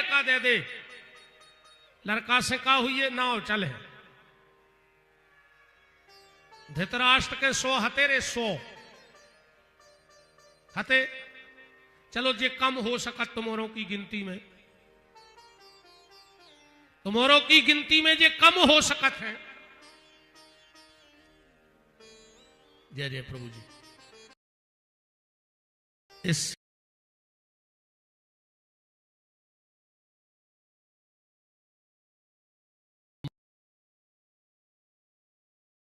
लड़का दे दे। लड़का से कहा हुई है नाव चले। धृतराष्ट्र के 100 हतेरे 100 हते। चलो जे कम हो सकत तुम्हारों की गिनती में, तुम्हारों की गिनती में जे कम हो सकत है। जय जय प्रभु जी। इस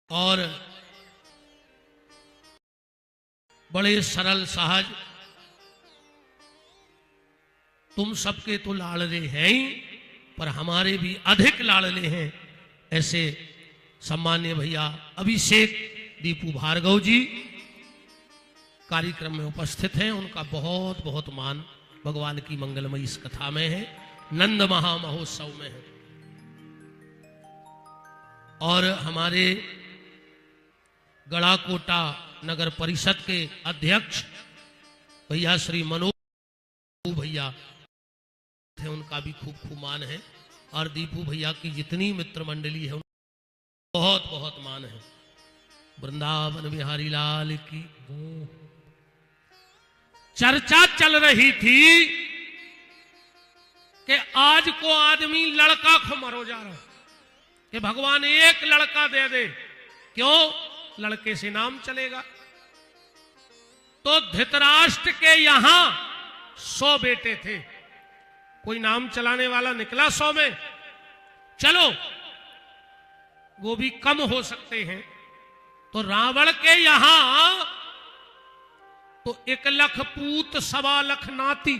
और बड़े सरल सहज तुम सबके तो लाड़ले हैं ही, पर हमारे भी अधिक लाड़ले हैं। ऐसे सम्मान्य भैया अभिषेक दीपू भार्गव जी कार्यक्रम में उपस्थित हैं। उनका बहुत बहुत मान भगवान की मंगलमयी इस कथा में है, नंद महामहोत्सव में है। और हमारे गड़ाकोटा नगर परिषद के अध्यक्ष भैया श्री मनोज भैया थे, उनका भी खूब खूब मान है। और दीपू भैया की जितनी मित्र मंडली है बहुत बहुत मान है। वृंदावन बिहारी लाल की चर्चा चल रही थी कि आज को आदमी लड़का को मरो जा रहा है कि भगवान एक लड़का दे दे, क्यों? लड़के से नाम चलेगा। तो धृतराष्ट्र के यहां 100 बेटे थे, कोई नाम चलाने वाला निकला 100 में। चलो वो भी कम हो सकते हैं। तो रावण के यहां तो 1 लाख पूत 1.25 लाख नाती,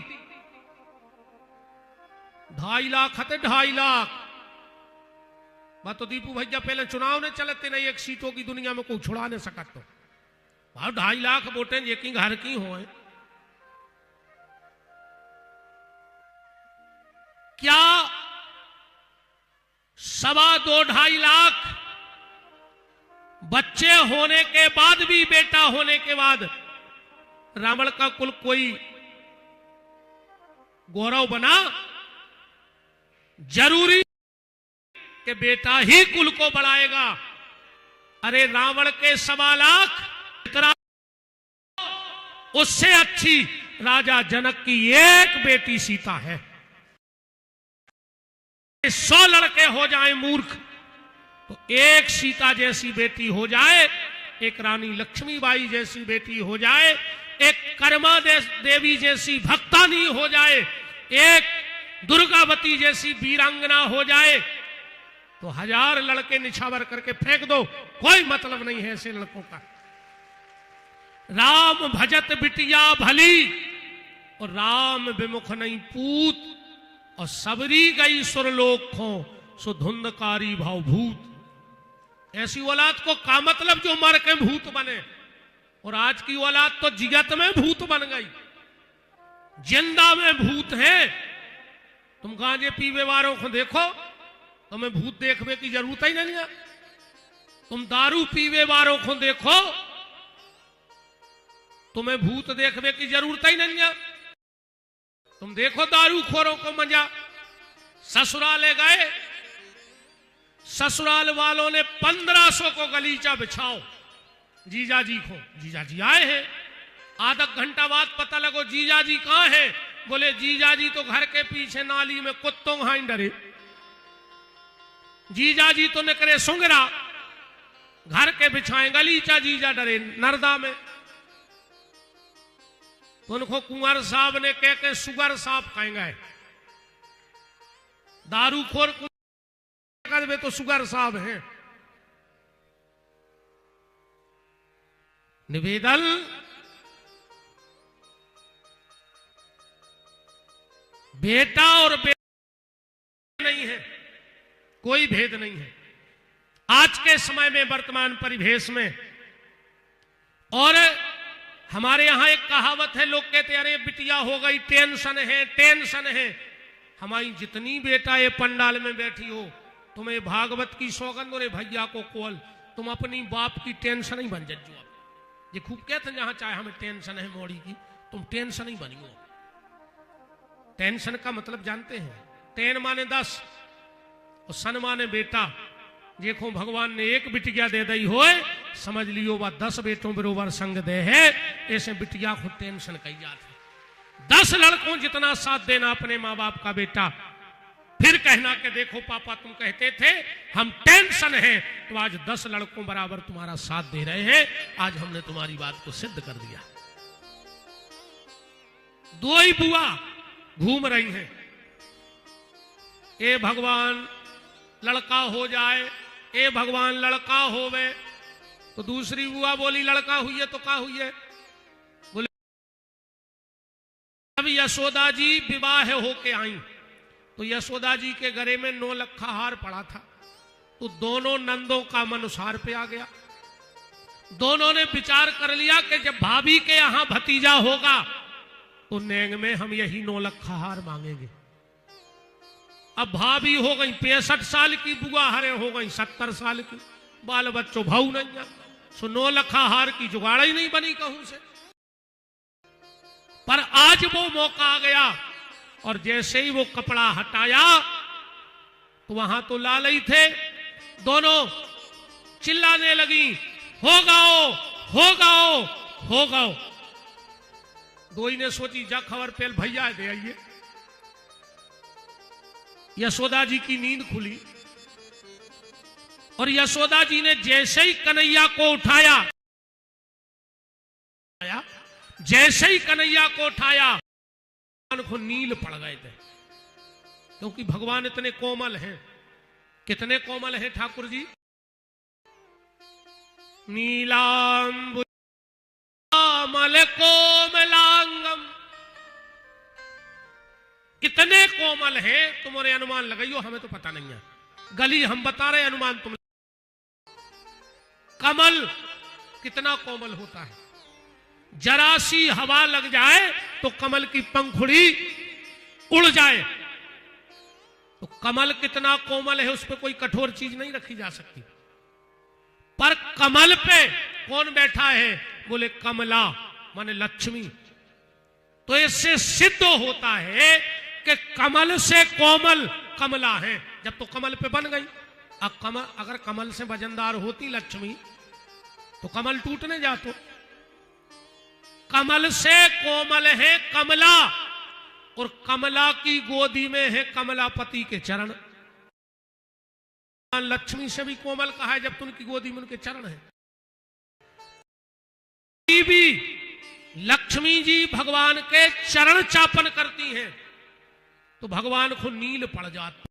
2.5 लाख हते 2.5 लाख। बात तो दीपू भैया पहले चुनाव ने चलते नहीं, एक सीटों की दुनिया में कोई छुड़ा नहीं सकता। तो भाव 2.5 लाख वोटें यकीन घर की हो। क्या 2.25 लाख बच्चे होने के बाद भी, बेटा होने के बाद रावण का कुल कोई गौरव बना? जरूरी कि बेटा ही कुल को बढ़ाएगा। अरे रावण के 1.25 लाख, उससे अच्छी राजा जनक की एक बेटी सीता है। 100 लड़के हो जाए मूर्ख तो एक सीता जैसी बेटी हो जाए, एक रानी लक्ष्मीबाई जैसी बेटी हो जाए, एक कर्मा देवी जैसी भक्तानी हो जाए, एक दुर्गावती जैसी वीरांगना हो जाए, तो 1000 लड़के निछावर करके फेंक दो, कोई मतलब नहीं है ऐसे लड़कों का। राम भजत बिटिया भली और राम विमुख नहीं पूत, और सबरी गई सुरलोक खो सो धुंधकारी भाव भूत। ऐसी औलाद को का मतलब जो मर के भूत बने, और आज की औलाद तो जिगत में भूत बन गई, जिंदा में भूत है। तुम गांजे पीवे वालों को देखो, तुम्हें भूत देखने की जरूरत ही नहीं है। तुम दारू पीवे वालों को देखो, तुम्हें भूत देखने की जरूरत ही नहीं है। तुम देखो दारू खोरों को मजा। ससुराले गए, ससुराल वालों ने 1500 को गलीचा बिछाओ जीजा जी को। जीजा जी आए हैं, आधा घंटा बाद पता लगो जीजा जी कहां है। बोले जीजा जी तो घर के पीछे नाली में कुत्तों हाई डरे। जीजा जी तो निकले सुंगरा, घर के बिछाए गलीचा, जीजा डरे नरदा में। तो उनको कुंवर साहब ने कह के सुगर साहब खाएंगे। दारूखोर वे तो सुगर साहब हैं। निवेदन बेटा और बेटा नहीं है, कोई भेद नहीं है आज के समय में, वर्तमान परिवेश में। और हमारे यहां एक कहावत है, लोग कहते हैं अरे बिटिया हो गई, टेंशन है टेंशन है। हमारी जितनी बेटा ये पंडाल में बैठी हो, तुम्हें भागवत की सौगंध और भैया को कोल, तुम अपनी बाप की टेंशन ही बन जाओ। ये खूब कहते हैं जहां चाहे हमें टेंशन है मोड़ी की, तुम टेंशन ही बनियो। टेंशन का मतलब जानते हैं? 10 माने 10 और सन माने बेटा। देखो भगवान ने एक बिटिया दे दी होए, समझ लियो वह 10 बेटों बरोबर संग दे है। ऐसे बिटिया को टेंशन कही जाती। 10 लड़कों जितना साथ देना अपने माँ बाप का बेटा, फिर कहना कि देखो पापा तुम कहते थे हम टेंशन है, तो आज 10 लड़कों बराबर तुम्हारा साथ दे रहे हैं। आज हमने तुम्हारी बात को सिद्ध कर दिया। 2 ही बुआ घूम रही हैं, ए भगवान लड़का हो जाए, ए भगवान लड़का होवे। तो दूसरी बुआ बोली लड़का हुई है तो का हुई है? बोले अब यशोदा जी विवाह होके आई तो यशोदा जी के गले में 9 लखा हार पड़ा था। तो दोनों नंदों का मन अनुसार पे आ गया। दोनों ने विचार कर लिया कि जब भाभी के यहां भतीजा होगा तो नेंग में हम यही 9 लखा हार मांगेंगे। अब भाभी हो गई 65 साल की, बुआ हरे हो गई 70 साल की, बाल बच्चों भाऊ नहीं है, सो 9 लखा हार की जुगाड़ ही नहीं बनी कहूं से। पर आज वो मौका आ गया और जैसे ही वो कपड़ा हटाया तो वहां तो लाल ही थे। दोनों चिल्लाने लगी हो गाओ हो गाओ हो गाओ। दो ही ने सोची जा खबर पेल भैया दे आइए। यशोदा जी की नींद खुली और यशोदा जी ने जैसे ही कन्हैया को उठाया, जैसे ही कन्हैया को उठाया को नील पड़ गए थे। क्योंकि भगवान इतने कोमल हैं। कितने कोमल हैं ठाकुर जी? नीलांबु कोमल कोमलांगम, कितने कोमल है तुम्हारे अनुमान लगाइयो, हमें तो पता नहीं है। गली हम बता रहे, अनुमान तुम। कमल कितना कोमल होता है, जरा सी हवा लग जाए तो कमल की पंखुड़ी उड़ जाए। तो कमल कितना कोमल है, उस पर कोई कठोर चीज नहीं रखी जा सकती। पर कमल पे कौन बैठा है? बोले कमला माने लक्ष्मी। तो इससे सिद्ध होता है कि कमल से कोमल कमला है। जब तो कमल पे बन गई। अब कमल अगर कमल से वजनदार होती लक्ष्मी तो कमल टूटने जातो। कमल से कोमल है कमला, और कमला की गोदी में है कमलापति के चरण। लक्ष्मी से भी कोमल कहा है जब तो उनकी गोदी में उनके चरण है। भी लक्ष्मी जी भगवान के चरण चापन करती हैं तो भगवान को नील पड़ जाती।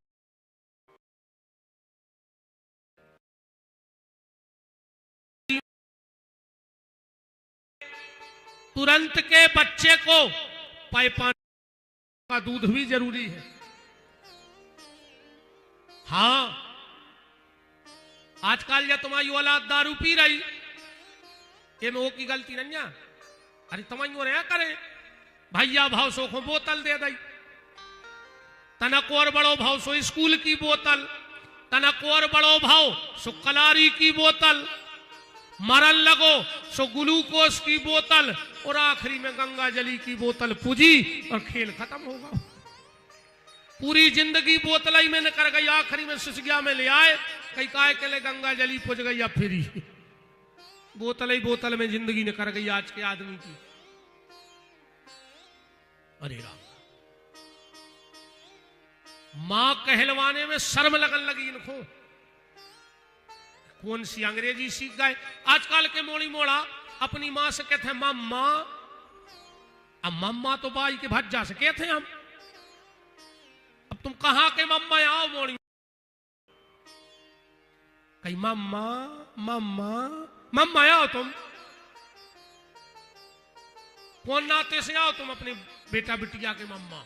तुरंत के बच्चे को पाइपान का दूध भी जरूरी है। हाँ, आजकल या तुम्हारी औलाद दारू पी रही, ये में वो की गलती नहीं है। अरे तुम्हारी रहा करे भैया भाव सो को बोतल दे दई, तनक और बड़ो भाव सो स्कूल की बोतल, तनक और बड़ो भाव सो कलारी की बोतल, मरल लगो सो ग्लूकोस की बोतल, और आखिरी में गंगा जली की बोतल पूजी और खेल खत्म होगा। पूरी जिंदगी बोतल ही में न कर गई, आखिरी में सिसगिया में ले आए कई काय के लिए गंगा जली पुज गई। अब फिर बोतल ही बोतल में जिंदगी न कर गई आज के आदमी की। अरे राम, मां कहलवाने में शर्म लगन लगी इनको। कौन सी अंग्रेजी सीख गए आजकल के मोड़ी मोड़ा। अपनी मां से कहते हैं मम्मा। अब मम्मा तो बाई के भज्जा से कहते हैं हम। अब तुम कहां के मम्मा आओ मोड़ी, कहीं मम्मा मम्मा मम्मा आओ तुम। कौन नाते से आओ तुम अपने बेटा बिटिया के मम्मा।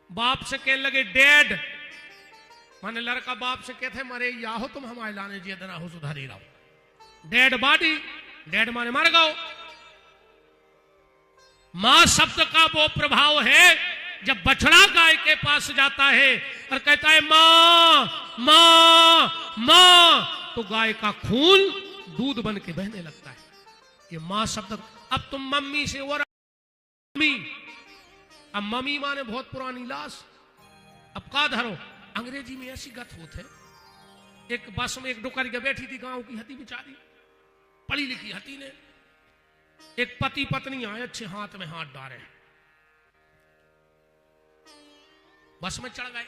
बाप से कहने लगे डैड, माने लड़का बाप से कहते मरे या हो तुम हमारे लाने जी दना हो सुधारी रहो। डैड बॉडी, डैड माने मर गओ। मां शब्द का वो प्रभाव है, जब बछड़ा गाय के पास जाता है और कहता है मां मां मां, तो गाय का खून दूध बन के बहने लगता है। ये मां शब्द। अब तुम मम्मी से और मम्मी, अब मम्मी माने बहुत पुरानी लाश, अब का धरो, अंग्रेजी में ऐसी गत होत है। एक बस में एक डुकर के बैठी थी गांव की हती बेचारी, पढ़ी लिखी हती ने, एक पति पत्नी आए अच्छे हाथ में हाथ डाले, बस में चढ़ गए।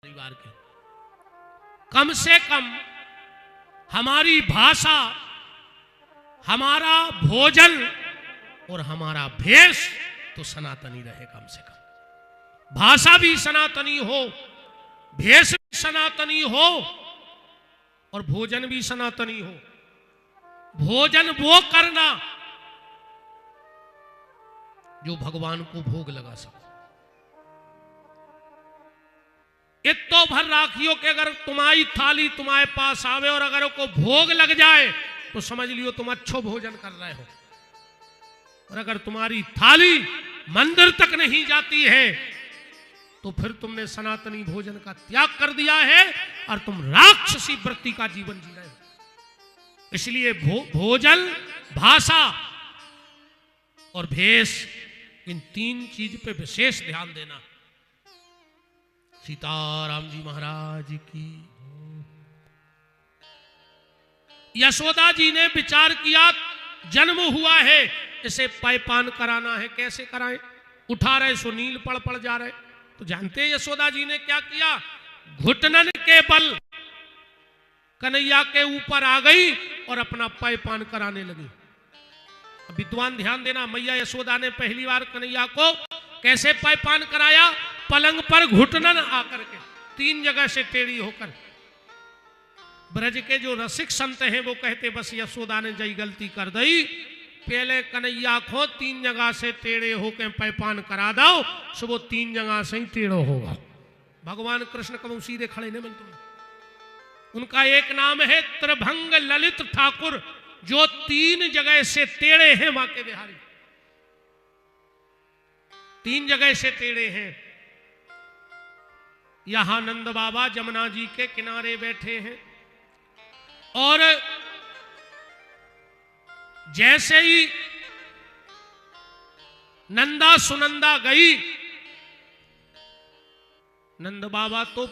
परिवार के कम से कम हमारी भाषा, हमारा भोजन और हमारा भेष तो सनातनी रहे। कम से कम भाषा भी सनातनी हो, भेष भी सनातनी हो और भोजन भी सनातनी हो। भोजन वो करना जो भगवान को भोग लगा सको। इतो भर राखियो कि अगर तुम्हारी थाली तुम्हारे पास आवे और अगर को भोग लग जाए तो समझ लियो तुम अच्छो भोजन कर रहे हो। और अगर तुम्हारी थाली मंदिर तक नहीं जाती है तो फिर तुमने सनातनी भोजन का त्याग कर दिया है और तुम राक्षसी वृत्ति का जीवन जी रहे हो। इसलिए भोजन, भाषा और भेष, इन तीन चीज पे विशेष ध्यान देना। सीताराम जी महाराज की। यशोदा जी ने विचार किया, जन्म हुआ है, इसे पायपान कराना है, कैसे कराएं? उठा रहे सो नील पड़ पड़ जा रहे। तो जानते हैं यशोदा जी ने क्या किया? घुटनन के बल कन्हैया के ऊपर आ गई और अपना पायपान कराने लगी। विद्वान ध्यान देना, मैया यशोदा ने पहली बार कन्हैया को कैसे पायपान कराया? पलंग पर घुटनन आकर के, तीन जगह से टेढ़ी होकर। ब्रज के जो रसिक संत हैं वो कहते बस यशोदा ने जई गलती कर दी, पहले कन्हैया को तीन जगह से टेढ़े होकर पायपान करा दो, सो वो तीन जगह से ही टेढ़ो होगा। भगवान कृष्ण कब सीधे खड़े नहीं मिलते। उनका एक नाम है त्रिभंग ललित ठाकुर, जो तीन जगह से टेढ़े हैं। वाके बिहारी तीन जगह से टेढ़े हैं। यहां नंद बाबा जमुना जी के किनारे बैठे हैं और जैसे ही नंदा सुनंदा गई, नंद बाबा तो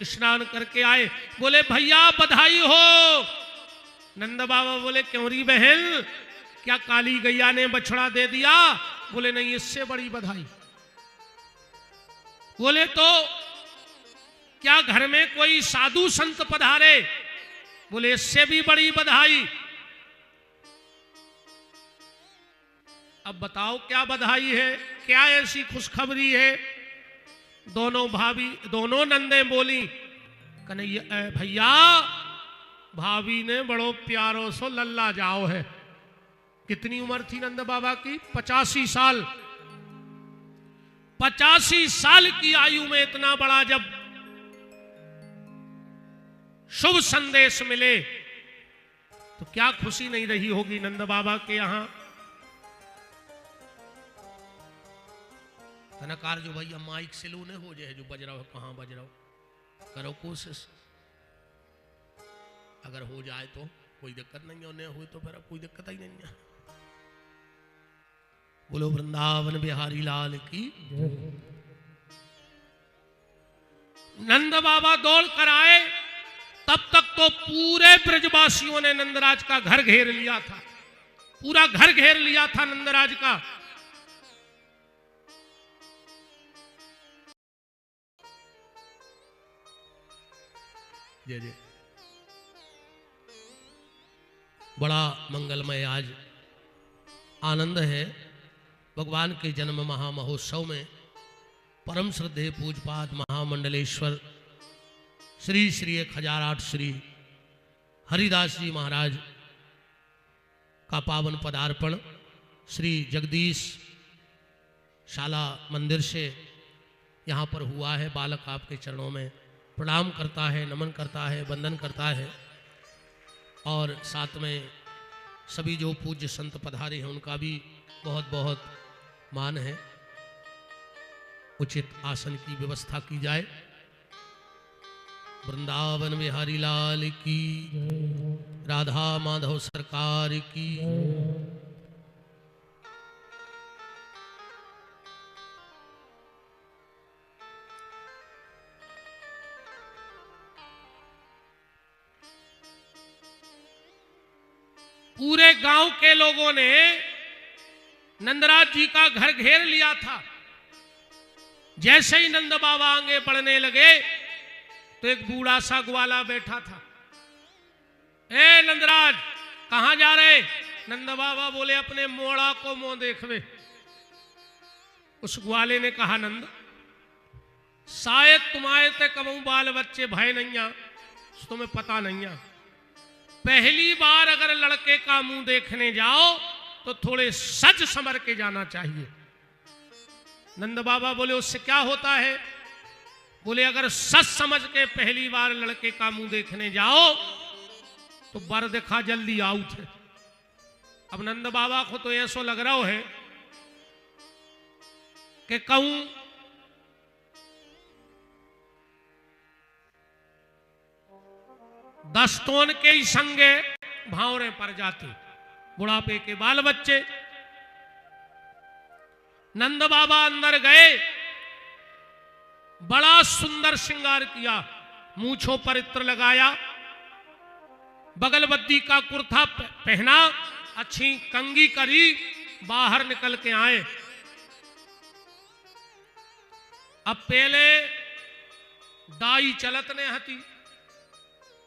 स्नान करके आए, बोले भैया बधाई हो। नंद बाबा बोले क्यों री बहन, क्या काली गैया ने बछड़ा दे दिया? बोले नहीं, इससे बड़ी बधाई। बोले तो क्या घर में कोई साधु संत पधारे? बोले इससे भी बड़ी बधाई। अब बताओ क्या बधाई है, क्या ऐसी खुशखबरी है? दोनों भाभी, दोनों नंदे बोली, कन्हैया भैया भाभी ने बड़ो प्यारो सो लल्ला जाओ है। कितनी उम्र थी नंद बाबा की? 85 साल। 85 साल की आयु में इतना बड़ा जब शुभ संदेश मिले तो क्या खुशी नहीं रही होगी नंद बाबा के यहां। तनकार जो भैया माइक सिलूने हो जाए, जो बज रहा हो, कहां बज रहा हो, करो कोशिश। अगर हो जाए तो कोई दिक्कत नहीं है, नहीं हुई तो फिर कोई दिक्कत ही नहीं है। बोलो वृंदावन बिहारी लाल की। नंद बाबा दौड़ कर आए, तब तक तो पूरे ब्रजवासियों ने नंदराज का घर घेर लिया था, पूरा घर घेर लिया था नंदराज का। जय जय। बड़ा मंगलमय आज आनंद है। भगवान के जन्म महामहोत्सव में परम श्रद्धेय पूजपाद महामंडलेश्वर श्री श्री 1008 श्री हरिदास जी महाराज का पावन पदार्पण श्री जगदीश शाला मंदिर से यहाँ पर हुआ है। बालक आपके चरणों में प्रणाम करता है, नमन करता है, वंदन करता है। और साथ में सभी जो पूज्य संत पधारे हैं उनका भी बहुत बहुत मान है। उचित आसन की व्यवस्था की जाए। वृंदावन बिहारी लाल की, राधा माधव सरकार की। पूरे गांव के लोगों ने नंदराज जी का घर घेर लिया था। जैसे ही नंद बाबा आगे बढ़ने लगे तो एक बूढ़ा सा ग्वाला बैठा था। ए नंदराज, कहां जा रहे? नंद बाबा बोले अपने मोड़ा को मुंह देखवे। उस ग्वाले ने कहा, नंद शायद तुम्हारे ते कबू बाल बच्चे भय नहीं आ, तुम्हें पता नहीं आ। पहली बार अगर लड़के का मुंह देखने जाओ तो थोड़े सच समझ के जाना चाहिए। नंद बाबा बोले उससे क्या होता है? बोले अगर सच समझ के पहली बार लड़के का मुंह देखने जाओ तो बर देखा जल्दी आउट है। अब नंद बाबा को तो ऐसा लग रहा है कि कहूं दस्तोन के ही संगे भावरे पर जाते, बुढ़ापे के बाल बच्चे। नंद बाबा अंदर गए, बड़ा सुंदर श्रृंगार किया, मूंछों पर इत्र लगाया, बगलबद्दी का कुर्ता पहना, अच्छी कंगी करी, बाहर निकल के आए। अब पहले डाई चलत ने हती,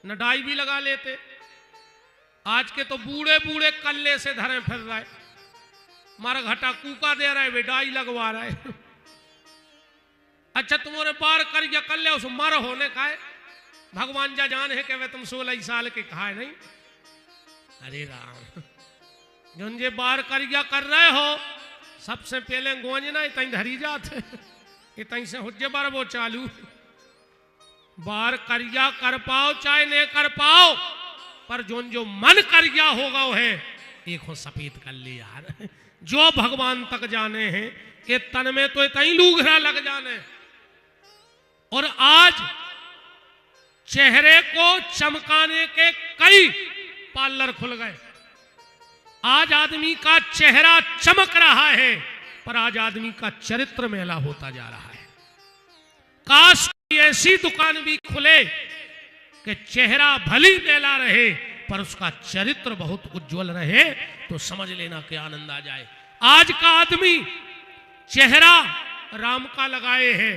न डाई भी लगा लेते। आज के तो बूढ़े बूढ़े कल्ले से धरे फिर रहे, मारा घटा कूका दे रहा है, वे डाई लगवा रहा है। अच्छा तुम्हारे बार कर या कल्ले उस मर होने का है, भगवान जा जान है कि वे तुम 16 साल के कहा है नहीं। अरे राम, जो जे बार कर या कर रहे हो सबसे पहले गोंजना इतनी धरी जाते, इतनी से हुज्जे बार वो चालू। बार करिया कर पाओ चाहे नहीं कर पाओ, पर जो मन करिया होगा वो है एक हो सफेद कर ले यार। जो भगवान तक जाने हैं कि तन में तो इतना ही लूघरा लग जाने। और आज चेहरे को चमकाने के कई पार्लर खुल गए। आज आदमी का चेहरा चमक रहा है, पर आज आदमी का चरित्र मैला होता जा रहा है। काश ऐसी दुकान भी खुले कि चेहरा भली मैला रहे पर उसका चरित्र बहुत उज्जवल रहे, तो समझ लेना कि आनंद आ जाए। आज का आदमी चेहरा राम का लगाए है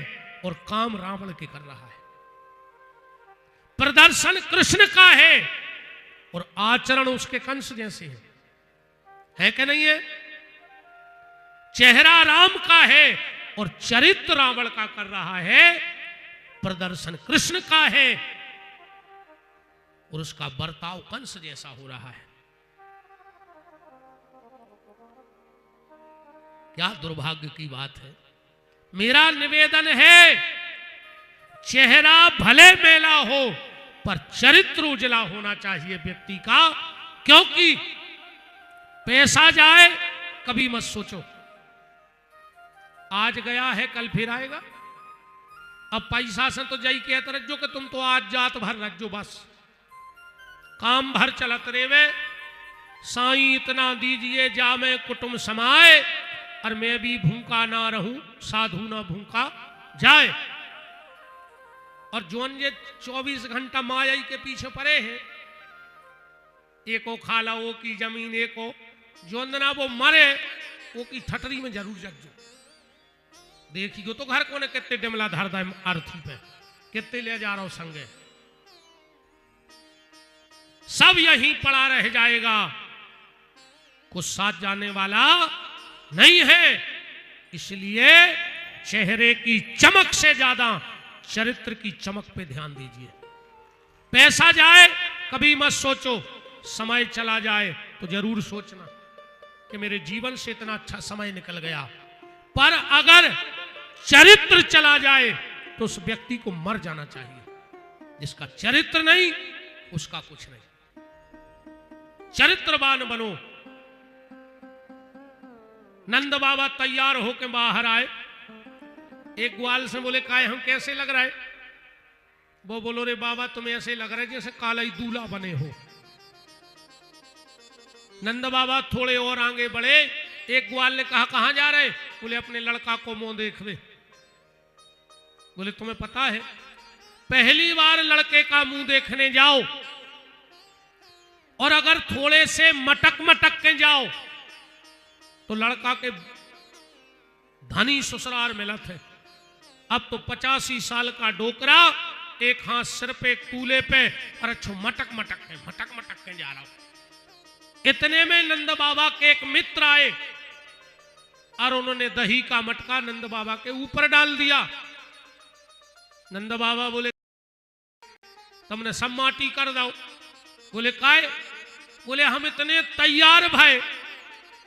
और काम रावण के कर रहा है, प्रदर्शन कृष्ण का है और आचरण उसके कंस जैसे है कि नहीं है? चेहरा राम का है और चरित्र रावण का कर रहा है, प्रदर्शन कृष्ण का है और उसका बर्ताव कंस जैसा हो रहा है। क्या दुर्भाग्य की बात है। मेरा निवेदन है, चेहरा भले मैला हो पर चरित्र उजला होना चाहिए व्यक्ति का, क्योंकि पैसा जाए कभी मत सोचो आज गया है कल फिर आएगा। अब पैसा से तो जाई कहते रखो कि तुम तो आज जात भर रखो, बस काम भर चलत रेवे। साईं इतना दीजिए जा मैं कुटुंब समाए, और मैं भी भूखा ना रहूं साधु ना भूखा जाए। और जोन ये 24 घंटा माया के पीछे पड़े हैं, एको खाला वो की जमीन, एको जोंदना वो मरे वो की ठटरी में जरूर जग जो देखियो तो घर कोने कितने डमला धरदा आरती पे, कितने ले जा रहा हूं संगे, सब यहीं पड़ा रह जाएगा, कुछ साथ जाने वाला नहीं है। इसलिए चेहरे की चमक से ज्यादा चरित्र की चमक पे ध्यान दीजिए। पैसा जाए कभी मत सोचो, समय चला जाए तो जरूर सोचना कि मेरे जीवन से इतना अच्छा समय निकल गया। पर अगर चरित्र चला जाए तो उस व्यक्ति को मर जाना चाहिए। जिसका चरित्र नहीं उसका कुछ नहीं। चरित्रवान बनो। नंद बाबा तैयार होकर बाहर आए। एक ग्वाल से बोले काय हम कैसे लग रहा है? वो बोलो रे बाबा तुम्हें ऐसे लग रहा है जैसे काला ही दूल्हा बने हो। नंद बाबा थोड़े और आगे बढ़े। एक ग्वाल ने कहा कहां जा रहे? बोले अपने लड़का को मुंह देख दे। बोले तुम्हें पता है पहली बार लड़के का मुंह देखने जाओ और अगर थोड़े से मटक मटक के जाओ तो लड़का के धनी ससुराल मिलत है। अब तो 85 साल का डोकरा, एक हाथ सिर पे एक कूले पे और अच्छो मटक मटक के जा रहा हूं। इतने में नंद बाबा के एक मित्र आए और उन्होंने दही का मटका नंद बाबा के ऊपर डाल दिया। नंद बाबा बोले तुमने सब माटी कर दो। बोले काय? बोले हम इतने तैयार भाई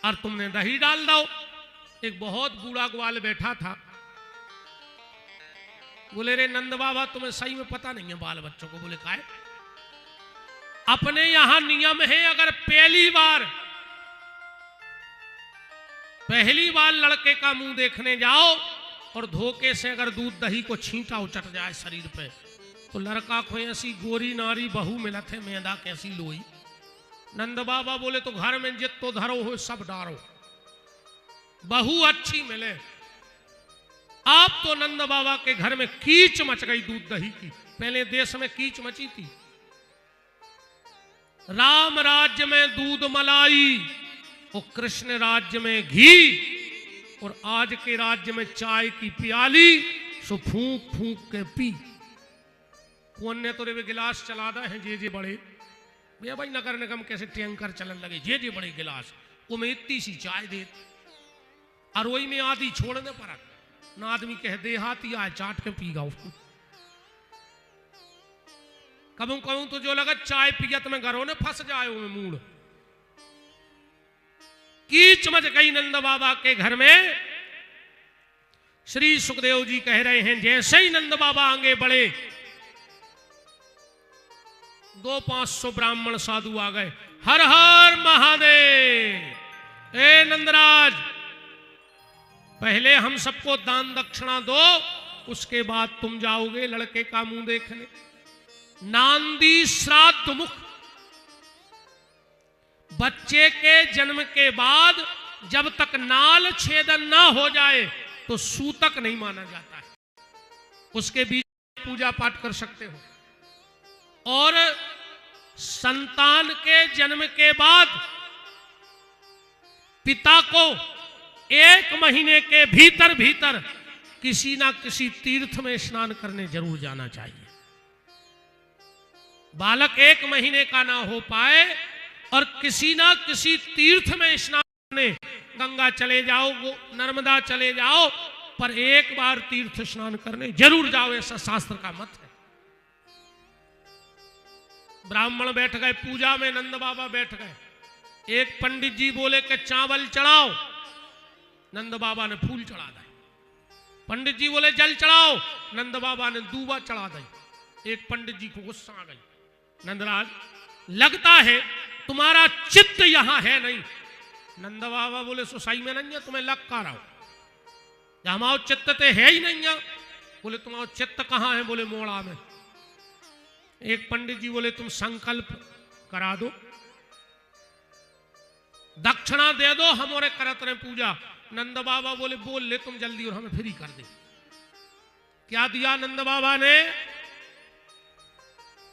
और तुमने दही डाल दो। एक बहुत बूढ़ा ग्वाल बैठा था। बोले रे नंद बाबा तुम्हें सही में पता नहीं है बाल बच्चों को। बोले काय? अपने यहां नियम है अगर पहली बार लड़के का मुंह देखने जाओ और धोखे से अगर दूध दही को छींटा उचट जाए शरीर पे तो लड़का को ऐसी गोरी नारी बहू मिलत है मैदा कैसी लोई। नंद बाबा बोले तो घर में जितो धरो हो सब डारो, बहू अच्छी मिले। आप तो नंद बाबा के घर में कीच मच गई दूध दही की। पहले देश में कीच मची थी। राम राज्य में दूध मलाई और कृष्ण राज्य में घी और आज के राज्य में चाय की प्याली सो फूंक फूंक के पी। कौन ने तो रे गिलास चलादा है जे बड़े भैया भाई नगर निगम कैसे टैंकर चलन लगे जे बड़े गिलास वो में इतनी सी चाय दे और वही में आधी छोड़ने पर ना आदमी कह देहाती आए चाट के पी गाओ। कबू कहूं तो जो लगा चाय पियत में घरों ने फंस जाए मूड। कीच मच गई नंद बाबा के घर में। श्री सुखदेव जी कह रहे हैं जैसे ही नंद बाबा आगे बढ़े 200-500 ब्राह्मण साधु आ गए। हर हर महादेव। ए नंदराज पहले हम सबको दान दक्षिणा दो उसके बाद तुम जाओगे लड़के का मुंह देखने। नांदी श्राद्ध मुख। बच्चे के जन्म के बाद जब तक नाल छेदन ना हो जाए तो सूतक नहीं माना जाता है। उसके बीच पूजा पाठ कर सकते हो। और संतान के जन्म के बाद पिता को 1 महीने के भीतर किसी ना किसी तीर्थ में स्नान करने जरूर जाना चाहिए। बालक 1 महीने का ना हो पाए और किसी ना किसी तीर्थ में स्नान करने, गंगा चले जाओ नर्मदा चले जाओ पर एक बार तीर्थ स्नान करने जरूर जाओ, ऐसा शास्त्र का मत है। ब्राह्मण बैठ गए पूजा में, नंद बाबा बैठ गए। एक पंडित जी बोले कि चावल चढ़ाओ, नंद बाबा ने फूल चढ़ा दिए। पंडित जी बोले जल चढ़ाओ, नंद बाबा ने दूबा चढ़ा दी। एक पंडित जी को गुस्सा आ गई, नंदराज लगता है तुम्हारा चित्त यहां है नहीं। नंद बाबा बोले सुसाई में नहीं है, तुम्हें लग का रहा हमारा चित्त तो है ही नहीं है। बोले तुम्हारा चित्त कहां है? बोले मोड़ा में। एक पंडित जी बोले तुम संकल्प करा दो, दक्षिणा दे दो, हम और करत रहे पूजा। नंद बाबा बोले बोल ले तुम जल्दी और हमें फ्री कर दे। क्या दिया नंद बाबा ने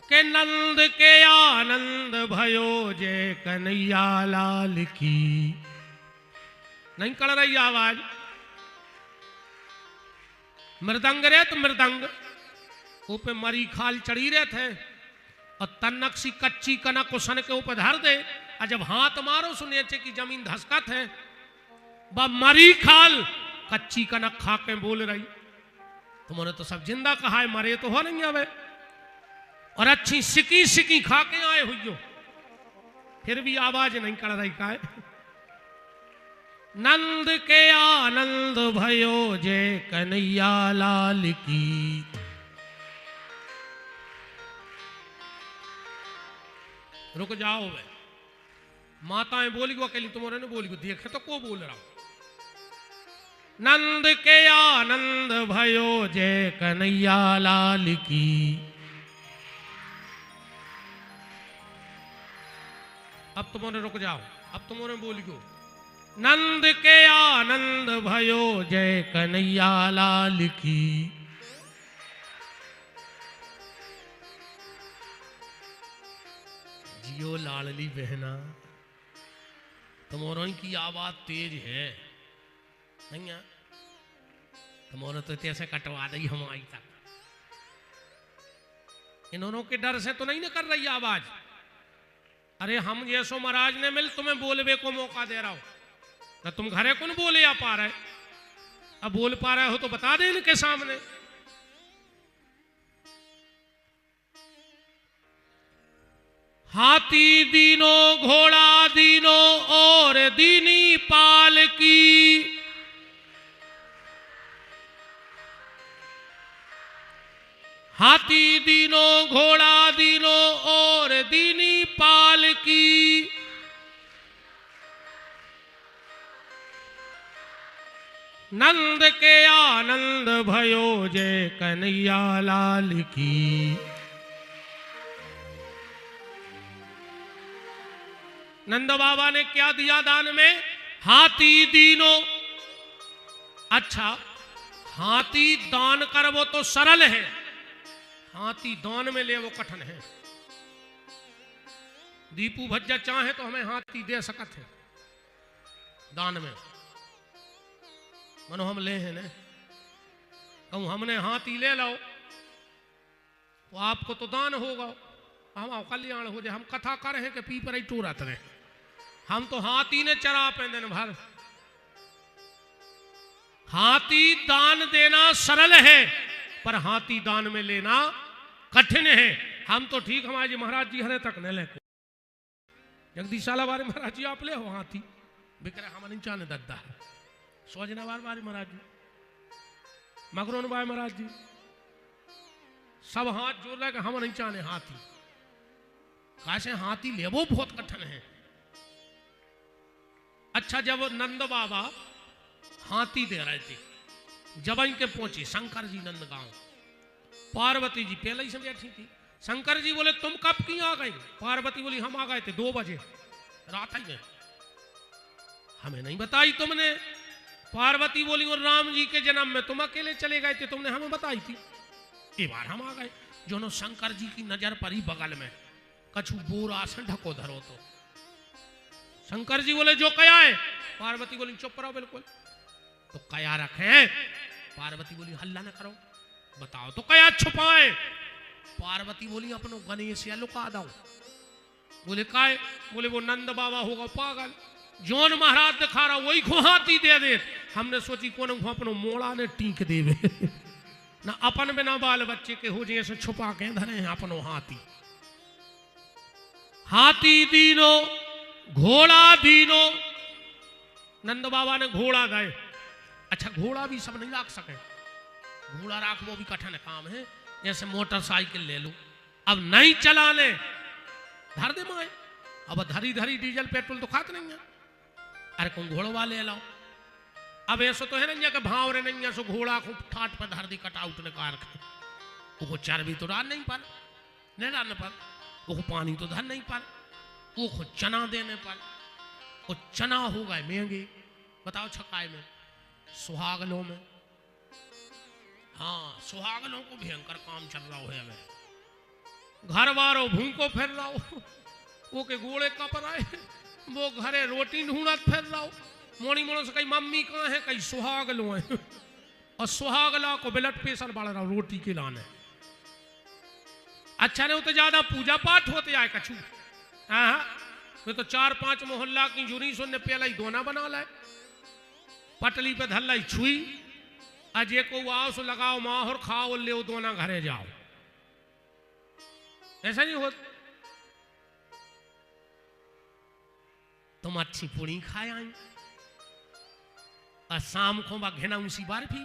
के नंद के आनंद भयो जय कन्हैया लाल की। नहीं कर रही आवाज? मृदंग रे तो मृदंग ऊपर मरी खाल चढ़ी रहे थे और तन्नक सी कच्ची कनक उसन के ऊपर धर दे और जब हाथ मारो सुनिए की जमीन धसकत है। मरी खाल कच्ची कनक खा के बोल रही तुमने तो सब जिंदा कहा है, मरे तो हो नहीं अबे। और अच्छी सिकी सिकी खा के आए हुई हो, फिर भी आवाज नहीं कर रही का है। नंद के आनंद भयो जय कन्हैया लाल की। रुक जाओ वे, माताएं बोली को अकेली, तुम्हारे ने बोली को देखे तो को बोल रहा हूं। नंद के आनंद भयो जय कन्हैया लाल की। अब तुम्हारे रुक जाओ, अब तुम्हारे बोली को नंद के आनंद भयो जय कन्हैया लाल की। जियो लाडली बहना, तुम्हारों की आवाज तेज है नहीं है? तुम्हारे तो ऐसे कटवा दी हमारी तक। इन्होंने के डर से तो नहीं ना कर रही आवाज। अरे हम जैसो महाराज ने मिल तुम्हें बोलवे को मौका दे रहा हो ना, तुम घरे कौन बोले आ पा रहे? अब बोल पा रहे हो तो बता दे इनके सामने। हाथी दीनो घोड़ा दीनो और दीनी पाल की। हाथी दीनो घोड़ा दीनो और दीनी पाल की। नंद के आनंद भयो जय कन्हैया लाल की। नंद बाबा ने क्या दिया दान में? हाथी दीनो। अच्छा, हाथी दान कर वो तो सरल है, हाथी दान में ले वो कठिन है। दीपू भज्जा चाहे तो हमें हाथी दे सकत है दान में, मनो हम ले हैं ने कहूं हमने हाथी ले लो तो आपको तो दान होगा, हम कल्याण हो जाए। हम कथा कर रहे कि पी पर ही टूरत रहे, हम तो हाथी ने चरा पे दिन भर। हाथी दान देना सरल है पर हाथी दान में लेना कठिन है। हम तो ठीक हमारे जी महाराज जी हरे तक न ले जगदीश साला बारे महाराज जी आप ले हो हाथी बिक्रे हम नहीं चाहने दद्दा है। सोजना बार बारे महाराज जी, मगरोन बाय महाराज जी सब हाथ जोड़ रहे कि हम नहीं चाहने हाथी। कैसे हाथी ले वो बहुत कठिन है। अच्छा, जब नंद बाबा हाथी दे रहे थे, जब इनके पहुंचे शंकर जी नंद गांव, पार्वती जी पहले ही समझ थी। शंकर जी बोले तुम कब की आ गई? पार्वती बोली हम आ गए थे 2 बजे रात ही में, हमें नहीं बताई तुमने। पार्वती बोली और राम जी के जन्म में तुम अकेले चले गए थे, तुमने हमें बताई थी। एक बार हम आ गए, जो शंकर जी की नजर पड़ी बगल में कछु बोरा से ढको धरो तो शंकर जी बोले जो कया है? पार्वती बोली चुप रहो बिल्कुल। तो कया रखे? पार्वती बोली हल्ला न करो, बताओ तो कया छुपाए? पार्वती बोली अपनो गणेश या लुका दो। बोले काय? बोले वो नंद बाबा होगा पागल, जौन महाराज दिखा रहा वही को हाथी दे दे। हमने सोची कौन अपनो मोड़ा ने टीक देवे ना अपन बिना बाल बच्चे के हो जैसे छुपा के धरे हैं अपनो हाथी। हाथी दीनो घोड़ा दीनो। नंद बाबा ने घोड़ा गाए। अच्छा, घोड़ा भी सब नहीं रख सके, घोड़ा राख वो भी कठिन काम है। जैसे मोटरसाइकिल ले लो, अब नहीं चलाने धर दे माए, अब धरी धरी डीजल पेट्रोल तो खाते नहीं है। अरे कौन घोड़वा ले लाओ। अब ऐसा तो है नहीं कि भावरे नहीं है सो घोड़ा को ठाट पर धर दी कटाउट ने कार वो चर्बी तो डाल नहीं पर, नहीं डालने पर, वो पानी तो धर नहीं पर, वो चना देने पर, वो चना हो गए महंगे। बताओ छकाए में, सुहागलों में, हाँ सुहागलों को भयंकर काम चल रहा है। हमें घर वारो भूखो फिर रहा हो, वो के गोड़े कप रहे, वो घरे रोटी ढूंढत फिर रहा हो। मोनी मोनो से कई मम्मी कहाँ है, कई सुहागलों है, और सुहागला को ब्लड प्रेशर बढ़ रहा रोटी के लाने। अच्छा नहीं तो ज्यादा पूजा पाठ होते आए कछु, हाँ वे तो 4-5 मोहल्ला की जुरी सुनने पहला ही दोना बना लाए, पटली पे धल्ला ही छुई, अजय को आओ सो लगाओ माहौर खाओ ले दोना घरे जाओ। ऐसा नहीं होता। तुम अच्छी पूरी खाए आई, और शाम को बा घेना उसी बार भी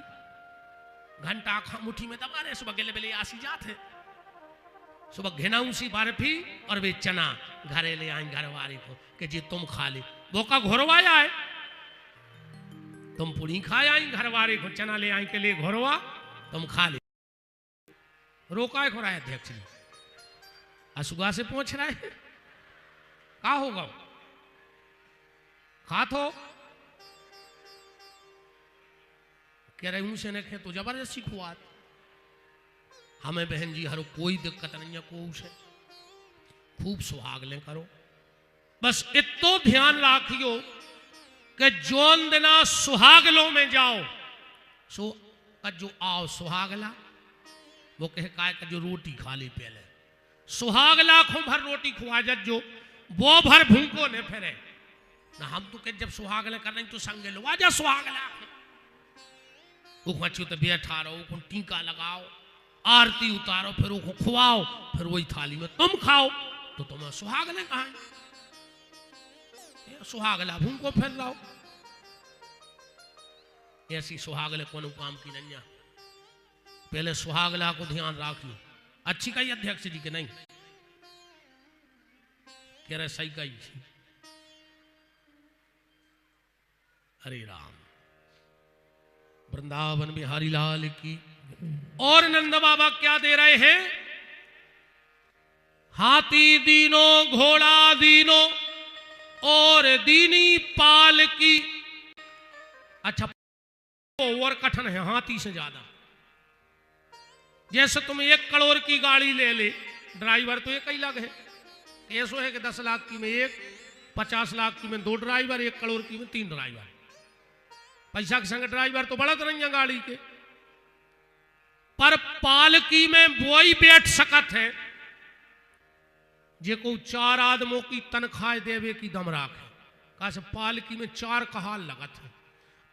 घंटा खा मुट्ठी में दबा रहे, सुबह गेले बेले आसी जाते, सुबह घेना उसी बार भी और वे चना घरे ले आए घर वाले को कि जी तुम खा ले, वो का घोरवाया है, तुम पूरी खाए आई, घर वाले को चना ले आई के लिए घोरवा तुम खा ले, रोका है खोरा अध्यक्ष जी, असुगा से पूछ रहा है का होगा खा तो कह रहे हूं से न खे तो जबरदस्ती खुआ, हमें बहन जी हरो कोई दिक्कत नहीं है, को उसे खूब सुहाग ले करो, बस इतो ध्यान राखियो कि जोन दिना सुहागलों में जाओ सो जो आओ सुहागला वो कहे काय का जो रोटी खा ली पहले, सुहागला खो भर रोटी खुआ जो वो भर भूखो ने फिरे ना, हम तो जब सुहागले कर रहे तो संगे लो आजा सुहागला वो तो बैठा रहो, को टीका लगाओ, आरती उतारो, फिर वो खुआओ, फिर वही थाली में तुम खाओ, तो तुम्हें सुहागले कहा सुहागला भूखो फिर रहो, ऐसी सुहागले कौन काम की नहीं, पहले सुहागला को ध्यान राख लो, अच्छी कही अध्यक्ष जी के नहीं कह रहे सही कही, हरे राम वृंदावन बिहारी लाल की। और नंद बाबा क्या दे रहे हैं, हाथी दीनो घोड़ा दीनो और दीनी पाल की, अच्छा और कठिन है हाथी से ज्यादा, जैसे तुम 1 करोड़ की गाड़ी ले ले, ड्राइवर तो एक ही लग है, ऐसा है कि 10 लाख की में 1, 50 लाख की में 2 ड्राइवर, 1 करोड़ की में 3 ड्राइवर, पैसा के संग ड्राइवर तो बढ़त नहीं है गाड़ी के, पर पालकी में वही बैठ सकत है जे को 4 आदमों की तनख्वाह देवे की दम राख है, कहा से पालकी में 4 कहाल लगत है।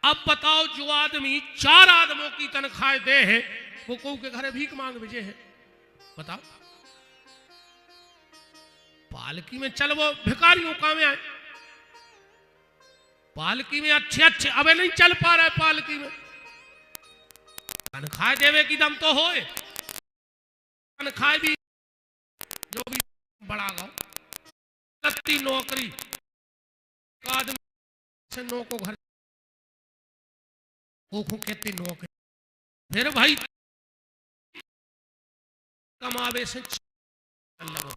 अब बताओ जो आदमी 4 आदमों की तनख्वाह दे है वो को के घरे भीख मांग भेजे है, बताओ पालकी में चल वो भिखारियों का में आए, पालकी में अच्छे अच्छे अबे नहीं चल पा रहा है, पालकी में तनख्वाह देवे की दम तो होए, तनख्वाह भी जो भी बड़ा गाओ लत्ती नौकरी आदमी से नो को घर को कहते नौकरी, फिर भाई कमावे से लगो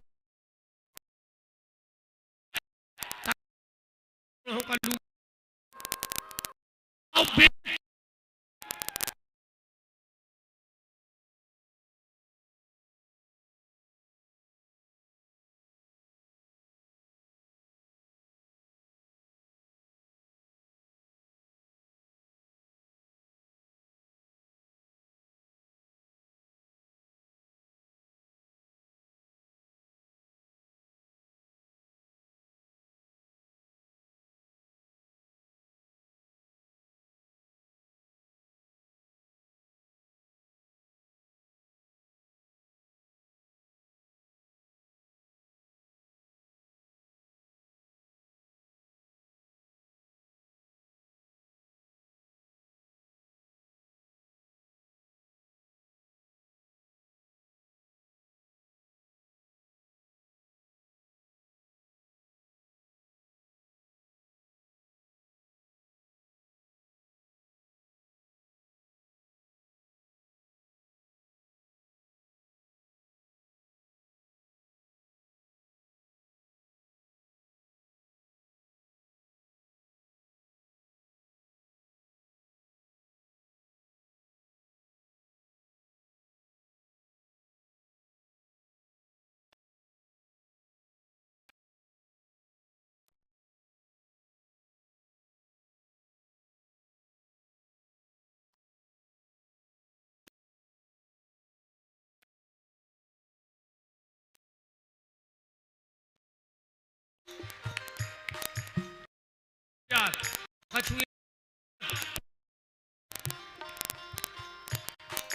यार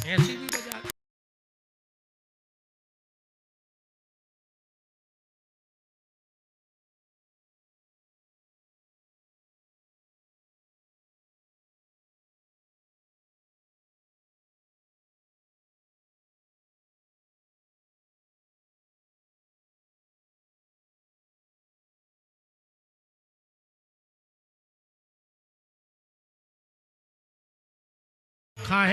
ऐसी भी बजा खा है।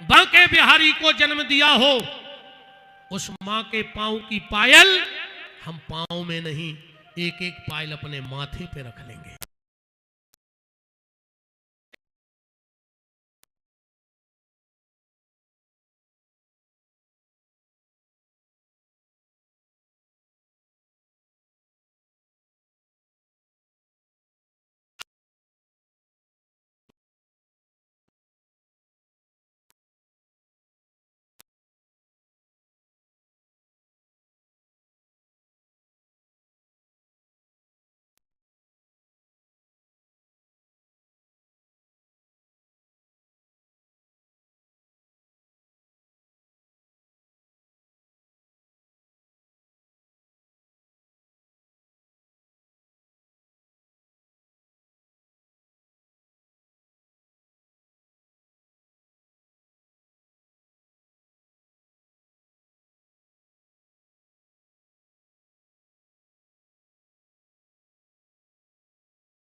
बांके बिहारी को जन्म दिया हो, उस मां के पांव की पायल हम पांव में नहीं, एक एक पायल अपने माथे पे रख लेंगे।